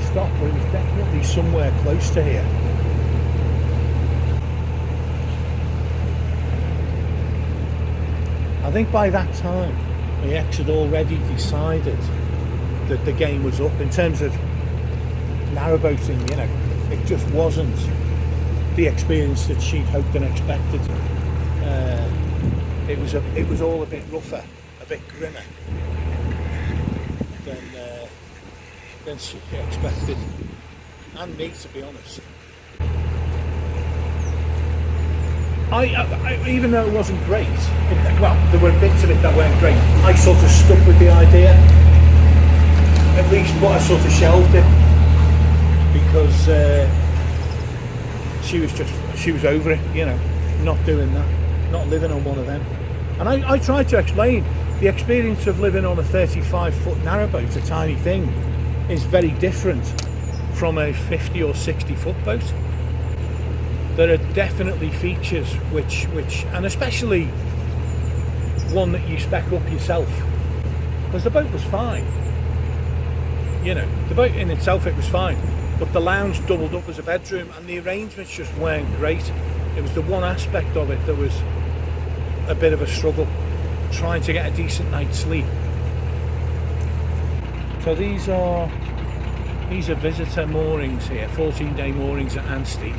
stop, but it was definitely somewhere close to here. I think by that time the ex had already decided that the game was up in terms of narrowboating. You know, it just wasn't the experience that she'd hoped and expected. It was all a bit rougher, a bit grimmer than she expected, and me, to be honest. I even though it wasn't great, well, there were bits of it that weren't great, I sort of stuck with the idea, at least, but I sort of shelved it, because she was over it, you know, not doing that, not living on one of them. And I tried to explain the experience of living on a 35-foot narrowboat, a tiny thing, is very different from a 50 or 60-foot boat. There are definitely features which, and especially one that you spec up yourself, because the boat was fine. You know, the boat in itself, it was fine, but the lounge doubled up as a bedroom, and the arrangements just weren't great. It was the one aspect of it that was a bit of a struggle, trying to get a decent night's sleep. So these are visitor moorings here, 14-day moorings at Ansty.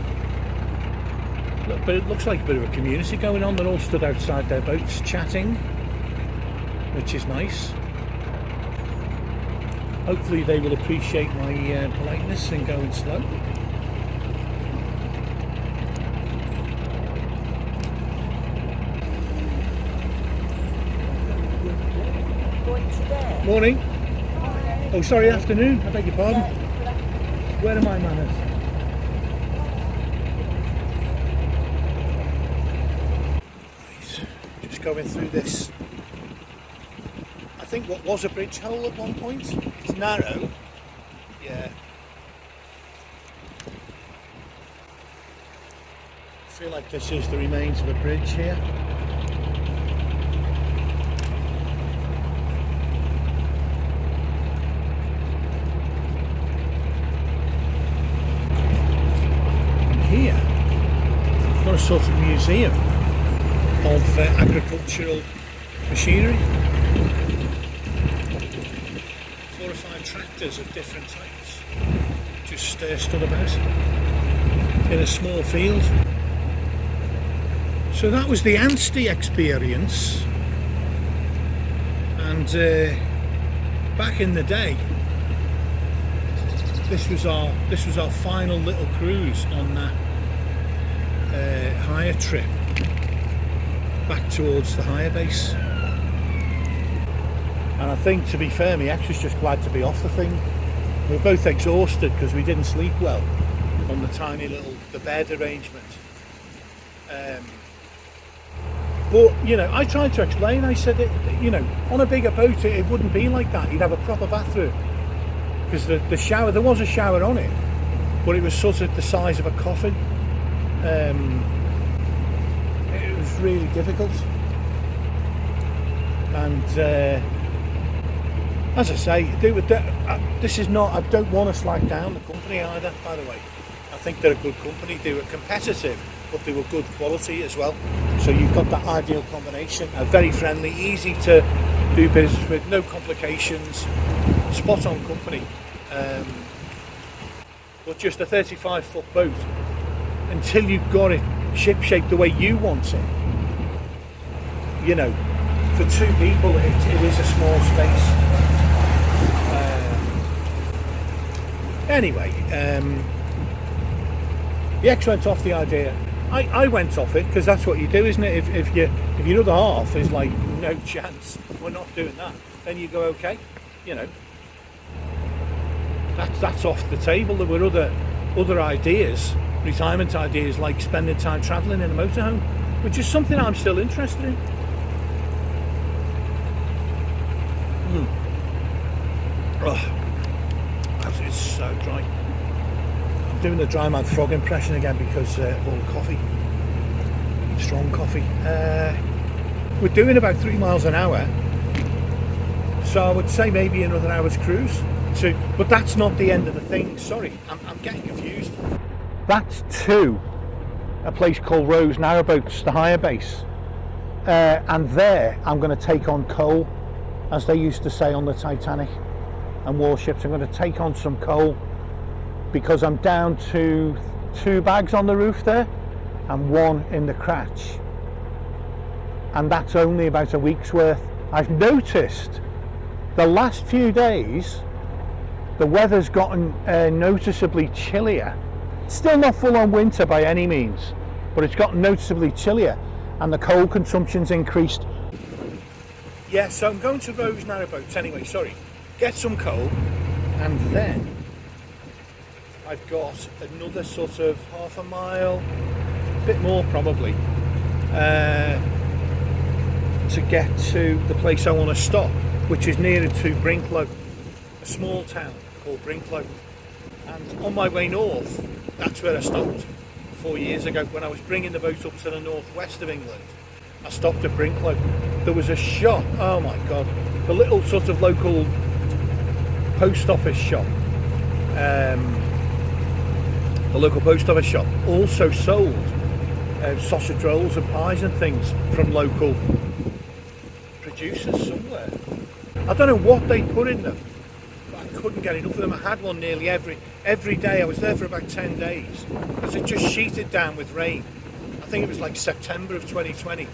Look, but it looks like a bit of a community going on. They're all stood outside their boats chatting, which is nice. Hopefully they will appreciate my politeness and going slow. Morning. Hi. Oh, sorry, afternoon. I beg your pardon. Where are my manners? Right, just going through this. I think what was a bridge hole at one point. It's narrow. Yeah. I feel like this is the remains of a bridge here. Here, got a sort of museum of agricultural machinery. 4 or 5 tractors of different types just stood about in a small field. So that was the Ansty experience, and back in the day, this was our final little cruise on that hire trip back towards the hire base. And I think, to be fair, my ex was just glad to be off the thing. We were both exhausted because we didn't sleep well on the bed arrangement. But, you know, I tried to explain. I said, you know, on a bigger boat it wouldn't be like that. You'd have a proper bathroom. Because the shower, there was a shower on it, but it was sort of the size of a coffin. It was really difficult. And as I say, this is not, I don't want to slag down the company either, by the way. I think they're a good company. They were competitive, but they were good quality as well. So you've got that ideal combination. Very friendly, easy to do business with, no complications, spot on company. But just a 35-foot boat, until you've got it ship-shaped the way you want it, you know, for 2 people it is a small space. Anyway, the ex went off the idea. I went off it, because that's what you do, isn't it? If your other half is like, no chance, we're not doing that, then you go, okay, you know, that's off the table. There were other ideas, retirement ideas, like spending time travelling in a motorhome, which is something I'm still interested in. Oh, it's so dry. I'm doing the dry mouth frog impression again because of all the coffee, strong coffee. We're doing about 3 miles an hour, so I would say maybe another hour's cruise. but that's not the end of the thing. Sorry, I'm getting confused. That's to a place called Rose Narrowboats, the higher base. And there I'm going to take on coal, as they used to say on the Titanic and warships. I'm going to take on some coal because I'm down to 2 bags on the roof there and 1 in the cratch, and that's only about a week's worth. I've noticed the last few days the weather's gotten noticeably chillier. Still not full on winter by any means, but it's gotten noticeably chillier and the coal consumption's increased. Yeah, so I'm going to Rose Narrowboats anyway, sorry. Get some coal, and then I've got another sort of half a mile, a bit more probably, to get to the place I want to stop, which is nearer to Brinklow, a small town called Brinklow. And on my way north, that's where I stopped 4 years ago when I was bringing the boat up to the northwest of England. I stopped at Brinklow. There was a shop, oh my god, the little sort of local post office shop. The local post office shop also sold sausage rolls and pies and things from local producers somewhere. I don't know what they put in them, but I couldn't get enough of them. I had one nearly every day. I was there for about 10 days because it just sheeted down with rain. I think it was like September of 2020.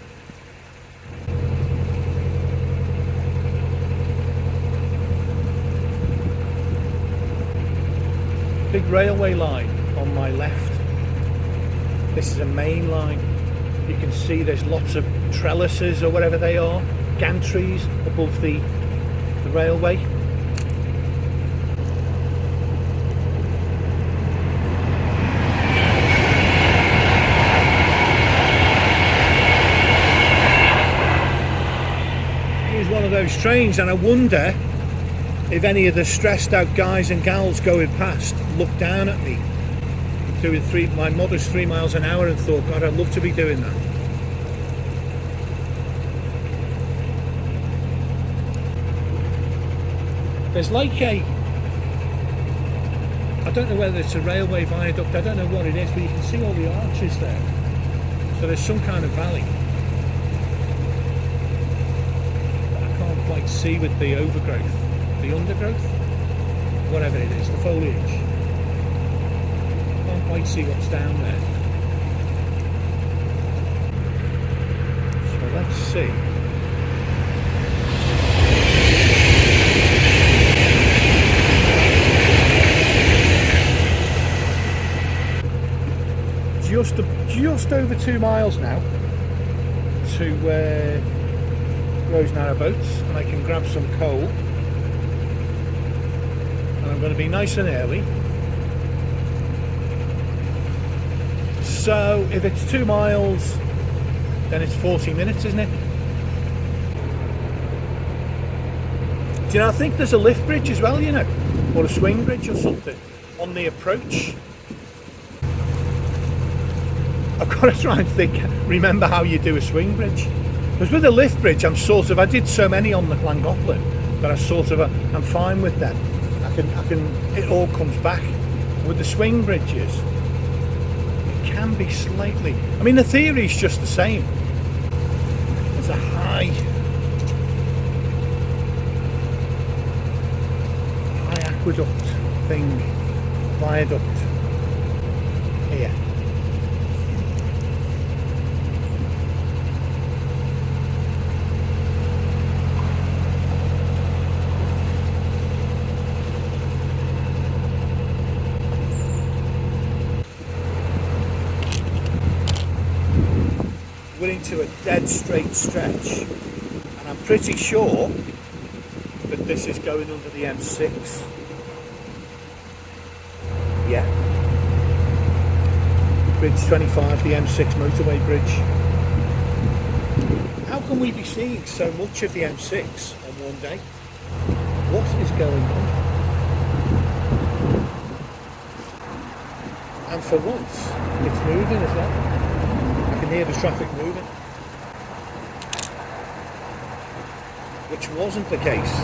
Big railway line on my left. This is a main line. You can see there's lots of trellises or whatever they are, gantries above the railway. Here's one of those trains, and I wonder if any of the stressed out guys and gals going past looked down at me doing my modest 3 miles an hour and thought, God, I'd love to be doing that. There's like I don't know whether it's a railway viaduct, I don't know what it is, but you can see all the arches there. So there's some kind of valley. But I can't quite see with the overgrowth. The undergrowth, whatever it is, the foliage. Can't quite see what's down there. So let's see. Just over 2 miles now to Rose Narrowboats, and I can grab some coal. I'm going to be nice and early. So if it's 2 miles, then it's 40 minutes, isn't it? Do you know, I think there's a lift bridge as well, you know, or a swing bridge or something on the approach. I've got to try and remember how you do a swing bridge. Because with a lift bridge, I did so many on the Llangollen that I'm fine with them. It all comes back. With the swing bridges, it can be slightly, I mean, the theory is just the same. There's a high aqueduct thing, viaduct here. We're into a dead straight stretch, and I'm pretty sure that this is going under the M6. Yeah. Bridge 25, the M6 motorway bridge. How can we be seeing so much of the M6 on one day? What is going on? And for once, it's moving as well. I can hear the traffic moving, which wasn't the case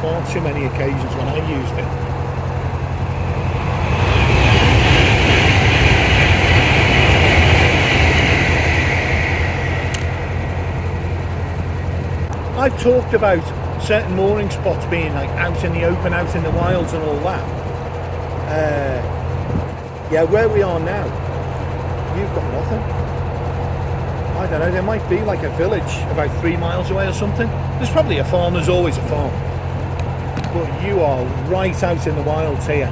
far too many occasions when I used it. I've talked about certain mooring spots being like out in the open, out in the wilds and all that. Yeah, where we are now, you've got nothing. I don't know, there might be like a village about 3 miles away or something. There's probably a farm, there's always a farm. But you are right out in the wilds here.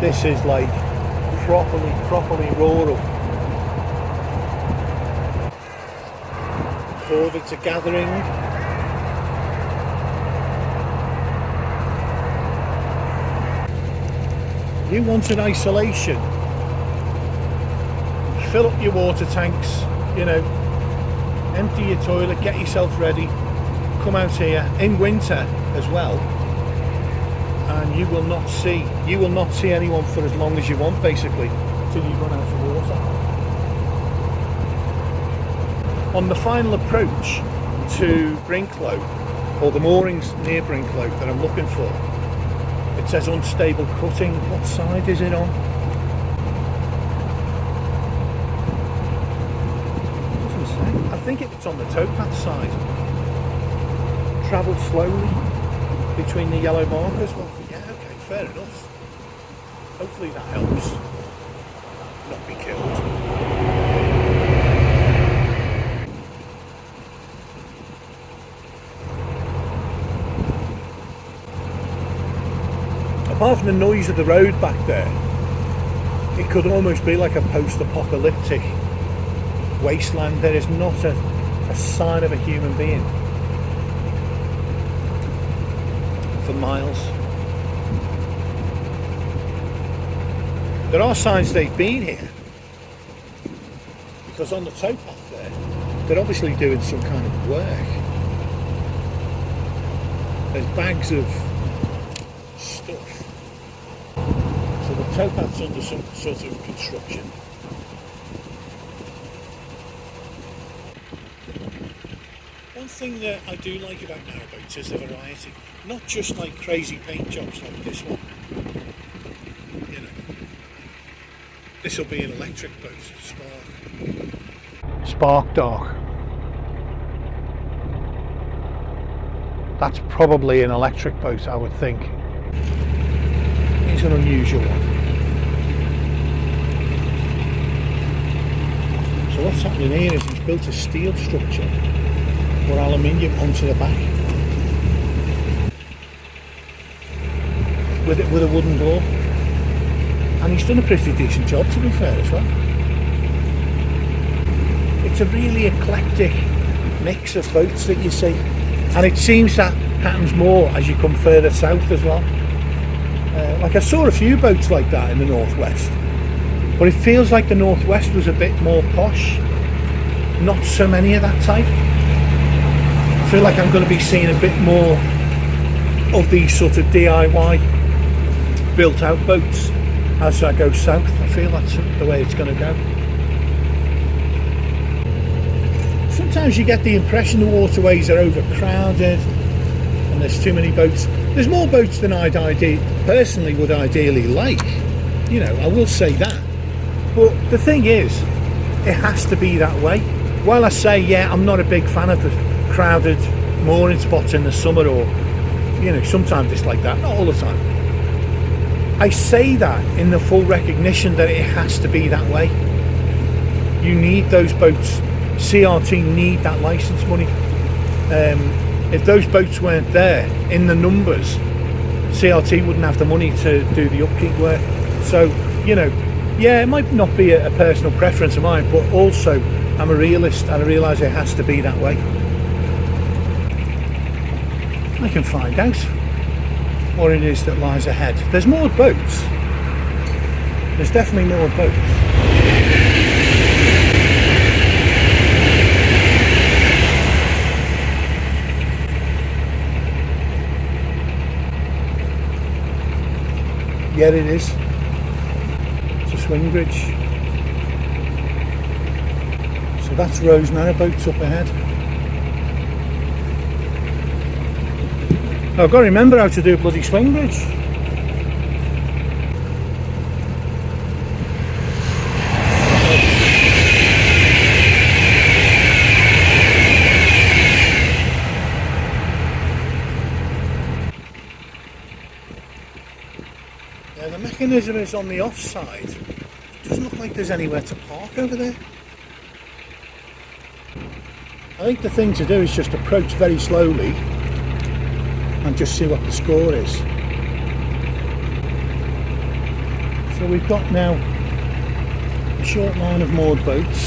This is like properly rural. Forward to gathering. You wanted isolation. Fill up your water tanks, you know, empty your toilet, get yourself ready, come out here in winter as well, and you will not see anyone for as long as you want, basically, till you run out of water. On the final approach to Brinklow, or the moorings near Brinklow that I'm looking for, it says unstable cutting. What side is it on? It doesn't say. I think it's on the towpath side. Travel slowly between the yellow markers. Well, yeah, okay, fair enough. Hopefully that helps not be killed. Apart from the noise of the road back there, it could almost be like a post-apocalyptic wasteland. There is not a sign of a human being for miles. There are signs they've been here, because on the towpath there, they're obviously doing some kind of work. There's bags of stuff. So the towpath's under some sort of construction. One thing that I do like about narrowboats is the variety. Not just like crazy paint jobs like this one. You know, this will be an electric boat, Spark Dark. That's probably an electric boat, I would think. It's an unusual one. So what's happening here is he's built a steel structure or aluminium onto the back with a wooden door, and he's done a pretty decent job, to be fair, as well. It's a really eclectic mix of boats that you see, and it seems that happens more as you come further south as well. Like I saw a few boats like that in the northwest, but it feels like the northwest was a bit more posh. Not so many of that type. I feel like I'm going to be seeing a bit more of these sort of DIY built out boats as I go south. I feel that's the way it's going to go. Sometimes you get the impression the waterways are overcrowded and there's too many boats. There's more boats than I'd personally would ideally like, you know, I will say that. But the thing is, it has to be that way. While I say, yeah, I'm not a big fan of the crowded mooring spots in the summer, or, you know, sometimes it's like that, not all the time. I say that in the full recognition that it has to be that way. You need those boats. CRT need that licence money. If those boats weren't there in the numbers, CRT wouldn't have the money to do the upkeep work. So, you know, yeah, it might not be a personal preference of mine, but also I'm a realist and I realise it has to be that way. I can find out what it is that lies ahead. There's more boats. There's definitely more boats. Yeah, it is. It's a swing bridge. So that's Rose narrowboats up ahead. I've got to remember how to do a bloody swing bridge. Yeah, the mechanism is on the offside. It doesn't look like there's anywhere to park over there. I think the thing to do is just approach very slowly and just see what the score is. So we've got now a short line of moored boats.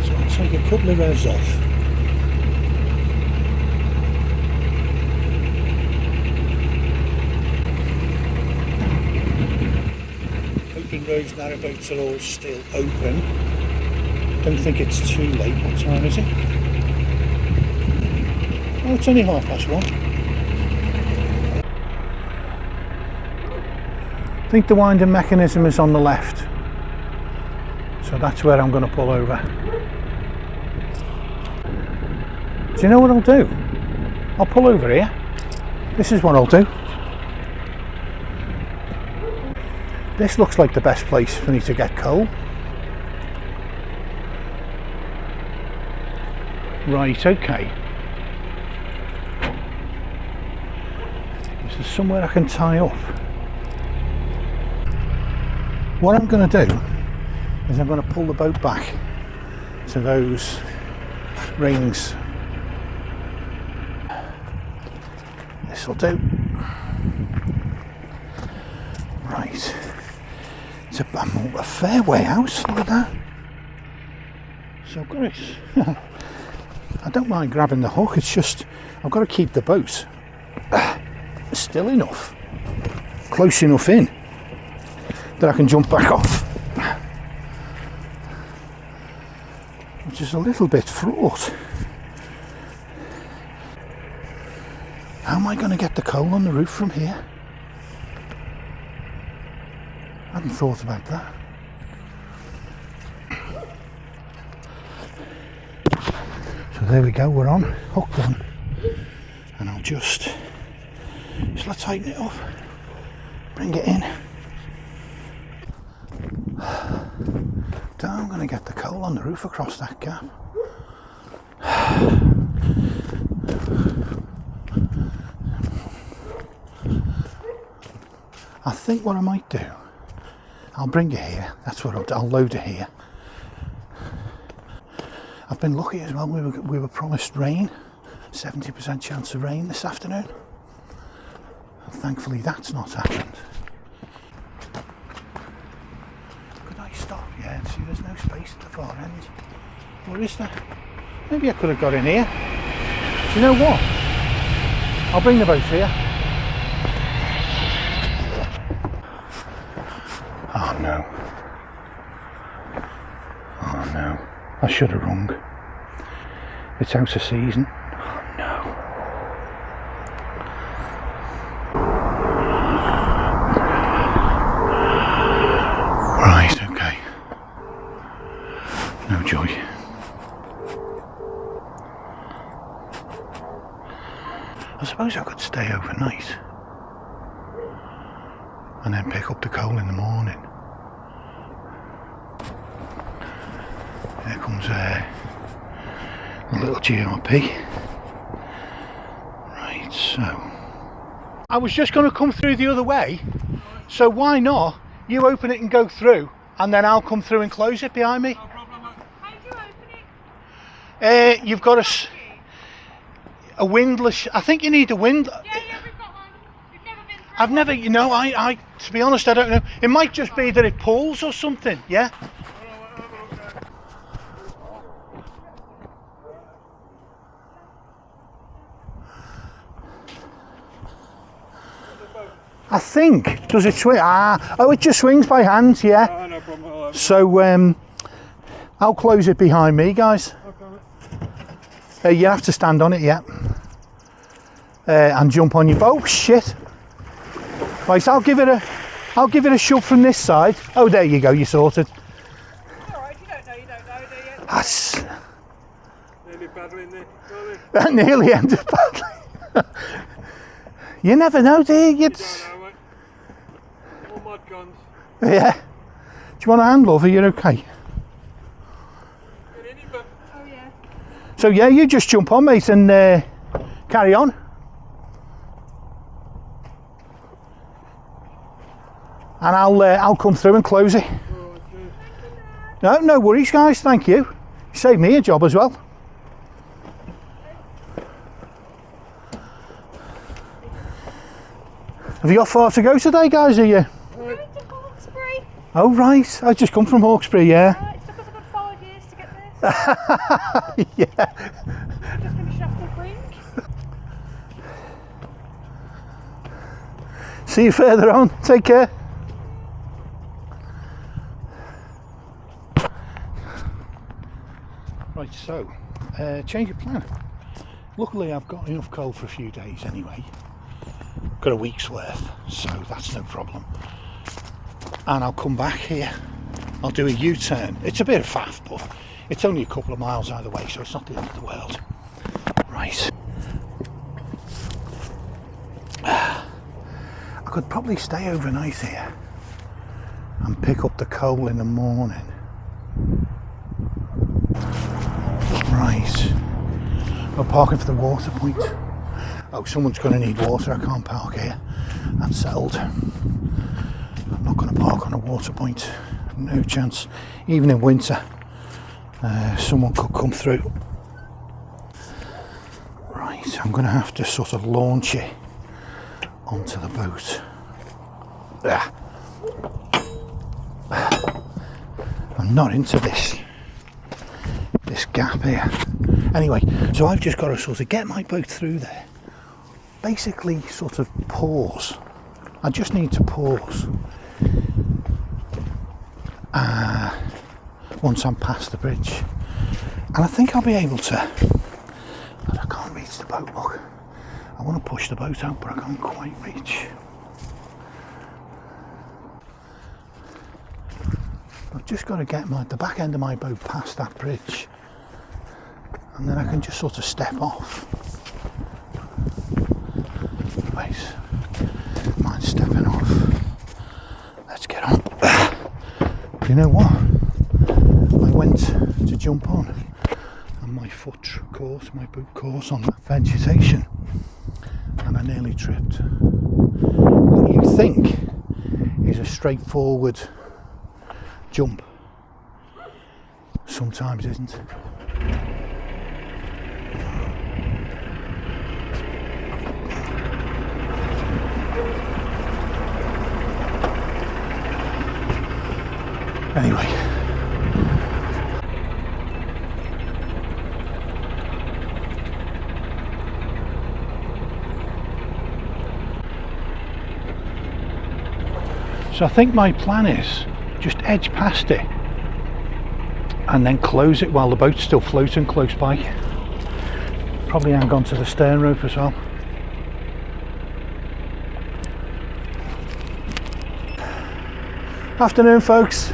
So I'll take a couple of revs off. Open roads, narrowboats are all still open. Don't think it's too late. What time is it? Oh, it's only 1:30. I think the winding mechanism is on the left, so that's where I'm going to pull over. Do you know what I'll do? I'll pull over here. This is what I'll do. This looks like the best place for me to get coal. Right, okay. Is there somewhere I can tie up? What I'm going to do is I'm going to pull the boat back to those rings. This'll do. Right. It's a fair way out, look at that. So I've got it. I don't mind grabbing the hook, it's just I've got to keep the boat still enough, close enough in that I can jump back off, which is a little bit fraught. How am I going to get the coal on the roof from here? I hadn't thought about that. So there we go, we're on, hooked on, and I'll just, shall I tighten it up, bring it in. I'm going to get the coal on the roof across that gap. I think what I might do, I'll bring it here, that's what I'll load it here. I've been lucky as well, we were promised rain, 70% chance of rain this afternoon. And thankfully that's not happened. Could I stop? Yeah, see there's no space at the far end. Or is there? Maybe I could have got in here. Do you know what? I'll bring the boat here. Oh no. Oh no. I should have rung. It's out of season. Oh no. Right, okay. No joy. I suppose I could stay overnight and then pick up the coal in the morning. There comes a little GRP. Right, so I was just going to come through the other way, so why not you open it and go through, and then I'll come through and close it behind me. No problem. How do you open it? You've got a windlass. I think you need a wind. Yeah, we've got one. You've never been through. I've never, you know, I to be honest, I don't know. It might just be that it pulls or something. Yeah. I think, does it swing? Oh, it just swings by hand, yeah. No problem. So I'll close it behind me, guys. Okay. You have to stand on it, yeah. And jump on your boat. Oh shit! Right, I'll give it a shove from this side. Oh, there you go. You sorted. All right, you don't know, do you? That's. Yeah, That nearly ended badly. You never know, do you? You don't know, mate. All mud guns. Yeah. Do you want a hand, love? Are you okay? Get in it, but Oh yeah. So yeah, you just jump on, mate, and carry on. And I'll come through and close it. oh, cheers. No worries, guys. Thank you. You saved me a job as well. Have you got far to go today, guys? Are you? We're going to Hawkesbury. Oh right, I just come from Hawkesbury. Yeah. It took us a good 5 years to get there. Yeah. Just finished off the brink. See you further on. Take care. Right, so change of plan. Luckily, I've got enough coal for a few days anyway. Got a week's worth, so that's no problem. And I'll come back here. I'll do a U-turn. It's a bit of faff, but it's only a couple of miles either way, so it's not the end of the world. Right. I could probably stay overnight here and pick up the coal in the morning. Right. I'm parking for the water point. Oh, someone's going to need water. I can't park here. That's settled. I'm not going to park on a water point. No chance. Even in winter, someone could come through. Right, I'm going to have to sort of launch it onto the boat. I'm not into this gap here. Anyway, so I've just got to sort of get my boat through there. Basically, sort of pause. I just need to pause. Once I'm past the bridge. And I think I'll be able to. But I can't reach the boat, look. I want to push the boat out, but I can't quite reach. I've just got to get the back end of my boat past that bridge. And then I can just sort of step off. Right, mind stepping off. Let's get on. You know what? I went to jump on and my foot caught, my boot caught on that vegetation and I nearly tripped. What you think is a straightforward jump sometimes isn't. Anyway, so I think my plan is just edge past it and then close it while the boat's still floating close by. Probably hang on to the stern rope as well. Afternoon, folks.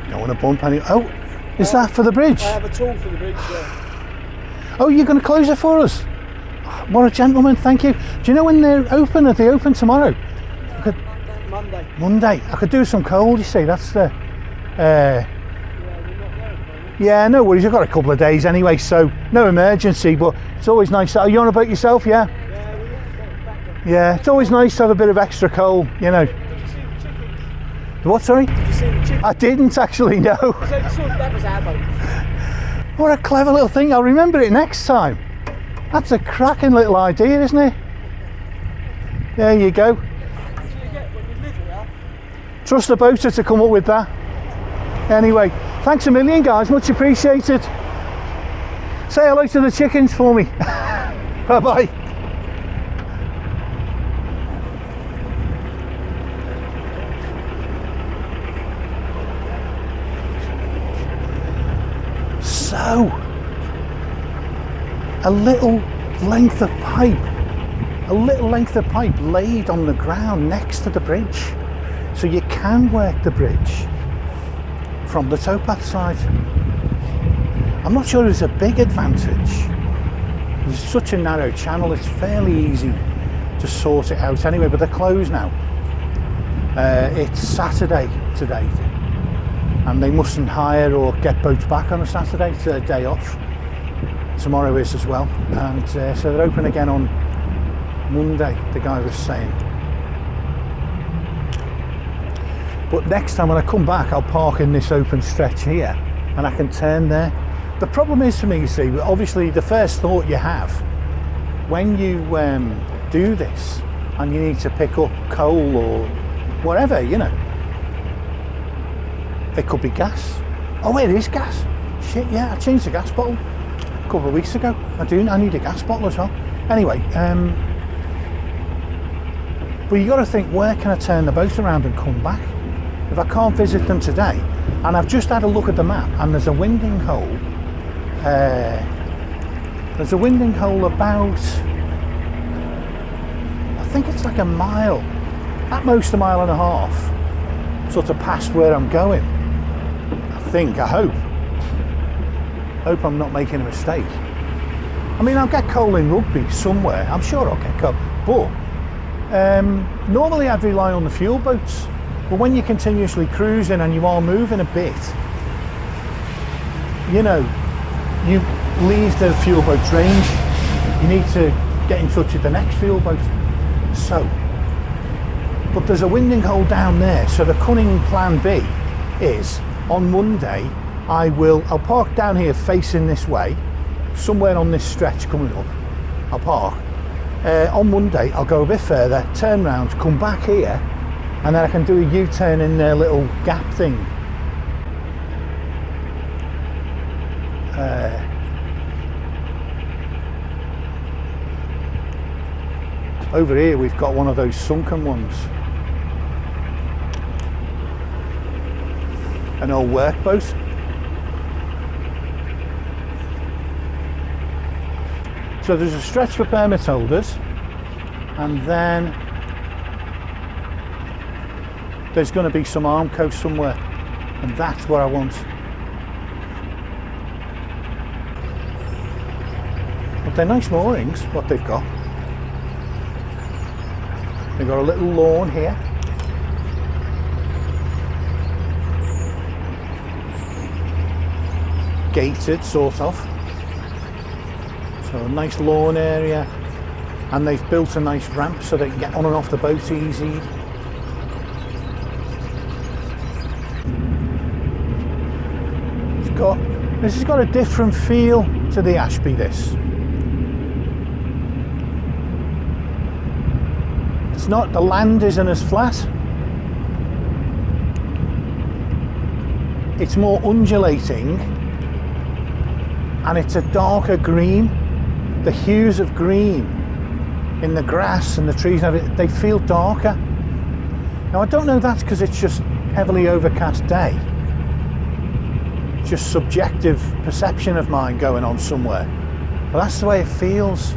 Don't want to bump any. Oh, is that for the bridge? I have a tool for the bridge, yeah. Oh, you're going to close it for us? What a gentleman, thank you. Do you know when they're open? Are they open tomorrow? Monday. Monday. I could do some coal, you see, that's the... Yeah, we're not there at the moment. Yeah, no worries, I've got a couple of days anyway, so no emergency, but it's always nice. Are you on a boat yourself, yeah? Yeah, we want to get it back there. Yeah, it's always nice to have a bit of extra coal, you know. Did you see the chicken? What, sorry? Did you see the chicken? I didn't actually, no. So that was our boat. What a clever little thing, I'll remember it next time. That's a cracking little idea, isn't it? There you go. So you get when you live here. Trust the boater to come up with that. Anyway, thanks a million, guys, much appreciated. Say hello to the chickens for me. Bye bye. So, a little length of pipe laid on the ground next to the bridge. So you can work the bridge from the towpath side. I'm not sure it's a big advantage. It's such a narrow channel, it's fairly easy to sort it out anyway, but they're closed now. It's Saturday today, and they mustn't hire or get boats back on a Saturday. It's a day off. Tomorrow is as well, and so they're open again on Monday, the guy was saying. But next time when I come back, I'll park in this open stretch here and I can turn there. The problem is for me, you see, obviously the first thought you have when you do this and you need to pick up coal or whatever, you know, it could be gas. Oh, it is gas. Shit, yeah, I changed the gas bottle a couple of weeks ago. I need a gas bottle as well. Anyway, but you got to think, where can I turn the boat around and come back? If I can't visit them today, and I've just had a look at the map, and there's a winding hole. There's a winding hole about, I think it's like a mile, at most a mile and a half, sort of past where I'm going. I hope I'm not making a mistake. I mean, I'll get coal in Rugby somewhere. I'm sure I'll get coal, but normally I'd rely on the fuel boats. But when you're continuously cruising and you are moving a bit, you know, you leave the fuel boat's range, you need to get in touch with the next fuel boat. So, but there's a winding hole down there, so the cunning plan B is, on Monday, I'll park down here facing this way, somewhere on this stretch coming up, I'll park. On Monday, I'll go a bit further, turn round, come back here, and then I can do a U-turn in their little gap thing. Over here we've got one of those sunken ones. An old workboat. So there's a stretch for permit holders, and then there's going to be some Armco somewhere, and that's what I want. But they're nice moorings, what they've got. They've got a little lawn here. Gated, sort of. So a nice lawn area, and they've built a nice ramp so they can get on and off the boat easy. This has got a different feel to the Ashby, this. It's not, the land isn't as flat. It's more undulating, and it's a darker green. The hues of green in the grass and the trees and everything, they feel darker. Now I don't know, that's because it's just heavily overcast day. Just subjective perception of mine going on somewhere, but that's the way it feels.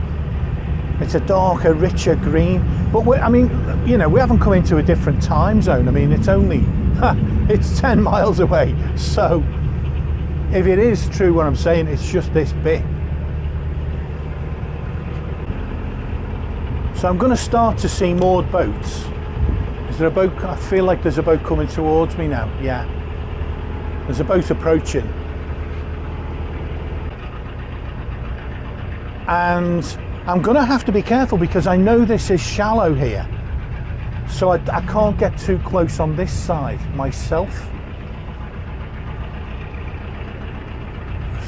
It's a darker, richer green. But I mean, you know, we haven't come into a different time zone. I mean, it's only it's 10 miles away, so if it is true what I'm saying, it's just this bit. So I'm going to start to see moored boats. Is there a boat? I feel like there's a boat coming towards me now. Yeah, there's a boat approaching, and I'm going to have to be careful because I know this is shallow here, so I can't get too close on this side myself.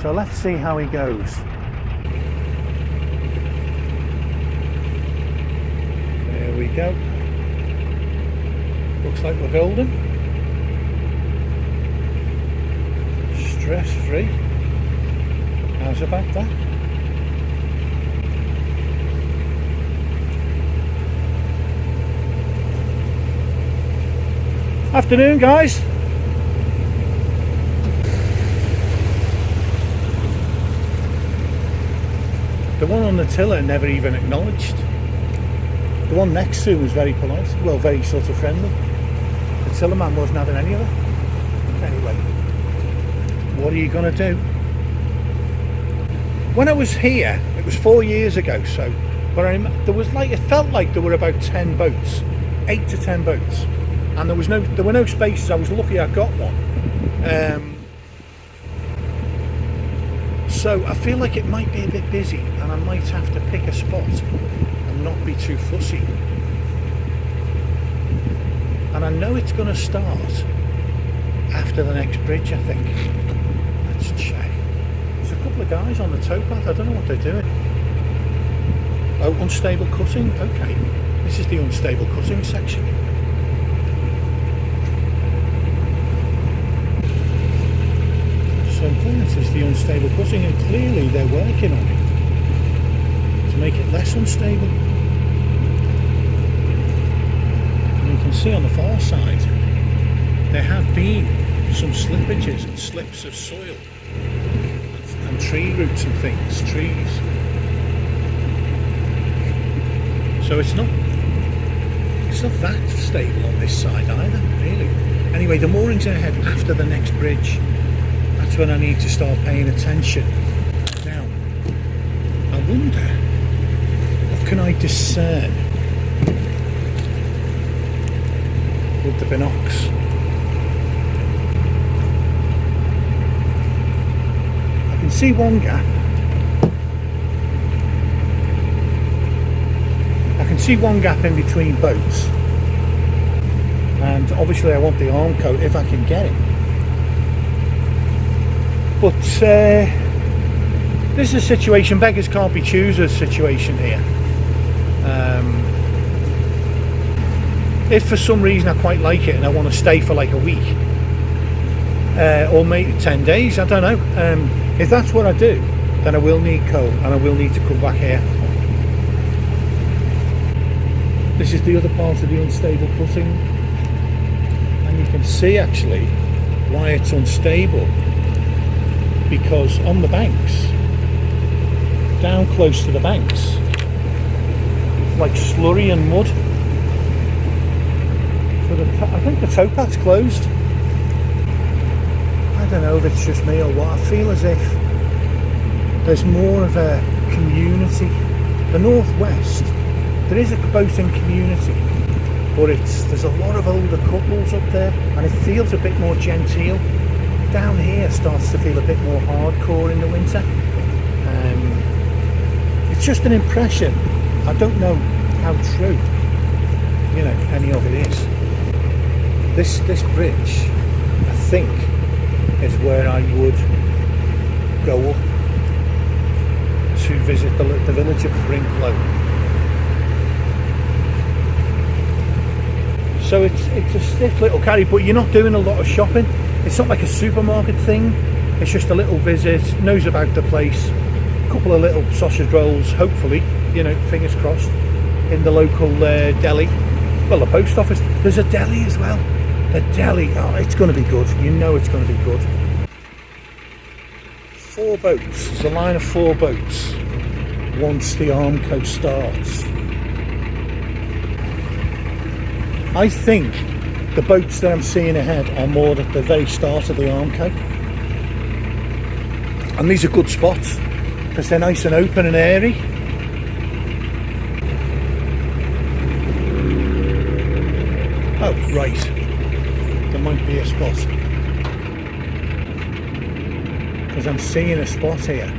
So let's see how he goes. There we go. Looks like we're golden. Stress free. How's about that? Afternoon, guys. The one on the tiller never even acknowledged. The one next to him was very polite, well, very sort of friendly. The until the man wasn't having any of it. Anyway, what are you going to do? When I was here, it was 4 years ago, so but there was it felt like there were about 10 boats, 8 to 10 boats, and there were no spaces. I was lucky I got one. So I feel like it might be a bit busy, and I might have to pick a spot and not be too fussy. And I know it's going to start after the next bridge, I think. Let's check. There's a couple of guys on the towpath. I don't know what they're doing. Oh, unstable cutting. Okay, this is the unstable cutting section. So that is the unstable cutting, and clearly they're working on it to make it less unstable. And you can see on the far side there have been some slippages and slips of soil and tree roots and things, trees. So it's not that stable on this side either, really. Anyway, the moorings are ahead after the next bridge. That's when I need to start paying attention. Now, I wonder, what can I discern with the binocs? I can see one gap. I can see one gap in between boats, and obviously I want the arm coat if I can get it. But this is a situation, beggars can't be choosers situation here. If for some reason I quite like it and I want to stay for like a week or maybe 10 days, I don't know. If that's what I do, then I will need coal and I will need to come back here. This is the other part of the unstable cutting, and you can see actually why it's unstable, because on the banks, down close to the banks, it's like slurry and mud. So I think the towpath's closed. I don't know if it's just me or what. I feel as if there's more of a community. The northwest, there is a boating community, but there's a lot of older couples up there, and it feels a bit more genteel. Down here starts to feel a bit more hardcore in the winter. It's just an impression. I don't know how true, any of it is. This bridge, I think, is where I would go up to visit the village of Brinklow. So it's a stiff little carry, but you're not doing a lot of shopping. It's not like a supermarket thing. It's just a little visit, knows about the place, a couple of little sausage rolls, hopefully, fingers crossed, in the local deli. Well, the post office. There's a deli as well. The deli, oh, it's going to be good. It's going to be good. 4 boats. There's a line of 4 boats once the Armco starts. I think the boats that I'm seeing ahead are more at the very start of the Armco. And these are good spots because they're nice and open and airy. Oh, right. There might be a spot. Because I'm seeing a spot here.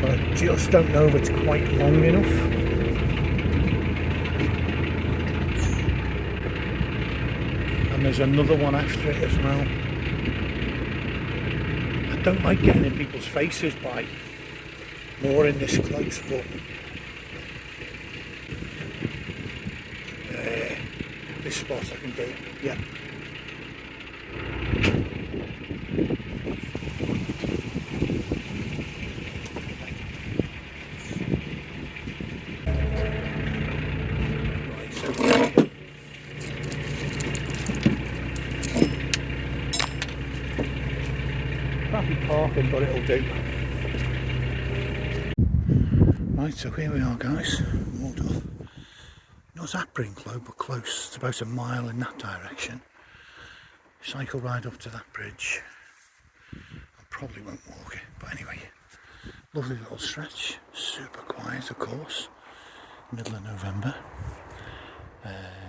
But I just don't know if it's quite long enough. And there's another one after it as well. I don't like getting in people's faces by mooring this close, but this spot I can do, yeah. Right, so crappy parking, but it'll do. Right, so here we are, guys. Walked off. Not at Brinklow, but close. It's about a mile in that direction. cycle ride up to that bridge. I probably won't walk it, but anyway, lovely little stretch, super quiet of course, middle of November.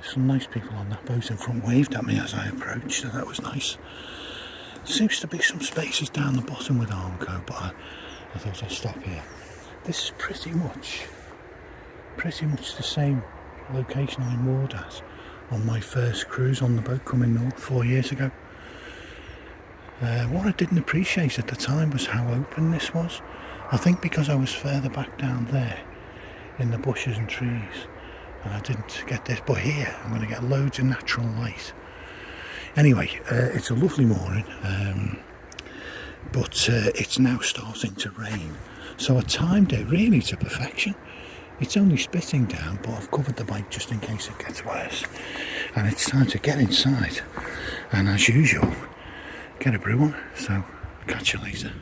Some nice people on that boat in front waved at me as I approached, so that was nice. Seems to be some spaces down the bottom with Armco, but I thought I'd stop here. This is pretty much the same location I moored at on my first cruise on the boat coming north 4 years ago. What I didn't appreciate at the time was how open this was. I think because I was further back down there in the bushes and trees, and I didn't get this, but here I'm going to get loads of natural light. Anyway, it's a lovely morning, but it's now starting to rain, so I timed it really to perfection. It's only spitting down, but I've covered the bike just in case it gets worse, and it's time to get inside and, as usual, get a brew on. So catch you later.